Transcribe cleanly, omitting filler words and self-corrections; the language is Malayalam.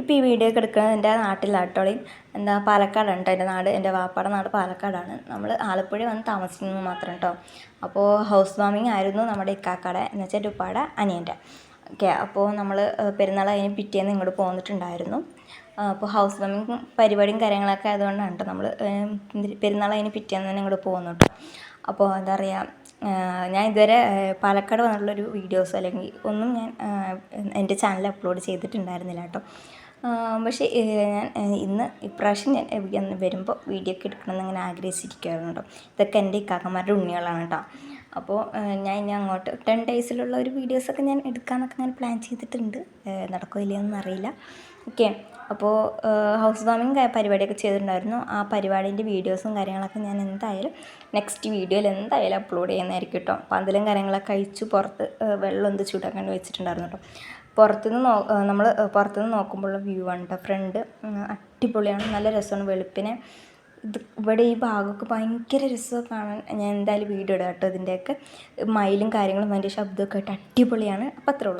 ഇപ്പോൾ ഈ വീഡിയോ ഒക്കെ എടുക്കുന്നത് എൻ്റെ നാട്ടിലാട്ടോളയും പാലക്കാടാണ് കേട്ടോ. എൻ്റെ നാട്, എൻ്റെ വാപ്പാടെ നാട് പാലക്കാടാണ്. നമ്മൾ ആലപ്പുഴ വന്ന് താമസിക്കുന്നത് മാത്രം കേട്ടോ. അപ്പോൾ ഹൗസ് വാമിങ് ആയിരുന്നു നമ്മുടെ ഇക്കാക്കടെ, എന്ന് വെച്ചാൽ എൻ്റെ ഉപ്പാടെ അനിയൻ്റെ. ഓക്കെ, അപ്പോൾ നമ്മൾ പെരുന്നാൾ കഴിഞ്ഞ് പിറ്റേന്ന് ഇങ്ങോട്ട് പോന്നിട്ടുണ്ടായിരുന്നു. അപ്പോൾ ഹൗസ് വാമിങ് പരിപാടിയും കാര്യങ്ങളൊക്കെ ആയതുകൊണ്ടാണ് കേട്ടോ നമ്മൾ പെരുന്നാൾ കഴിഞ്ഞ് പിറ്റേന്ന് തന്നെ ഇങ്ങോട്ട് പോകുന്നു കേട്ടോ. അപ്പോൾ എന്താ പറയുക, ഞാൻ ഇതുവരെ പാലക്കാട് വന്നിട്ടുള്ളൊരു വീഡിയോസ് അല്ലെങ്കിൽ ഒന്നും ഞാൻ എൻ്റെ ചാനലിൽ അപ്ലോഡ് ചെയ്തിട്ടുണ്ടായിരുന്നില്ല കേട്ടോ. പക്ഷേ ഞാൻ ഇപ്രാവശ്യം ഞാൻ വരുമ്പോൾ വീഡിയോ ഒക്കെ എടുക്കണമെന്ന് ഇങ്ങനെ ആഗ്രഹിച്ചിരിക്കുകയായിരുന്നു കേട്ടോ. ഇതൊക്കെ എൻ്റെ ഇക്കാക്കന്മാരുടെ ഉണ്ണികളാണ് കേട്ടോ. അപ്പോൾ ഞാൻ ഇനി അങ്ങോട്ട് 10 ഡേയ്സിലുള്ള ഒരു വീഡിയോസൊക്കെ ഞാൻ എടുക്കാമെന്നൊക്കെ അങ്ങനെ പ്ലാൻ ചെയ്തിട്ടുണ്ട്. നടക്കുമോ ഇല്ലയെന്നൊന്നും അറിയില്ല. ഓക്കെ, അപ്പോൾ ഹൗസ് വാമിങ് പരിപാടിയൊക്കെ ചെയ്തിട്ടുണ്ടായിരുന്നു. ആ പരിപാടീൻ്റെ വീഡിയോസും കാര്യങ്ങളൊക്കെ ഞാൻ എന്തായാലും നെക്സ്റ്റ് വീഡിയോയിൽ എന്തായാലും അപ്ലോഡ് ചെയ്യുന്നതായിരിക്കും കേട്ടോ. പന്തലും കാര്യങ്ങളൊക്കെ കഴിച്ചു പുറത്ത് വെള്ളം എന്ത് ചൂടാക്കാൻ വെച്ചിട്ടുണ്ടായിരുന്നു കേട്ടോ. നമ്മൾ പുറത്തുനിന്ന് നോക്കുമ്പോഴുള്ള വ്യൂ ആണ് കേട്ടോ. ഫ്രണ്ട് അടിപൊളിയാണ്, നല്ല രസമാണ്. വെളുപ്പിനെ ഇവിടെ ഈ ഭാഗമൊക്കെ ഭയങ്കര രസമൊക്കെ കാണാൻ. ഞാൻ എന്തായാലും വീഡിയോ ഇടാം കേട്ടോ. ഇതിൻ്റെയൊക്കെ മയിലും കാര്യങ്ങളും അതിൻ്റെ ശബ്ദമൊക്കെ ആയിട്ട് അടിപൊളിയാണ്. അപ്പോൾ അത്രേ ഉള്ളൂ.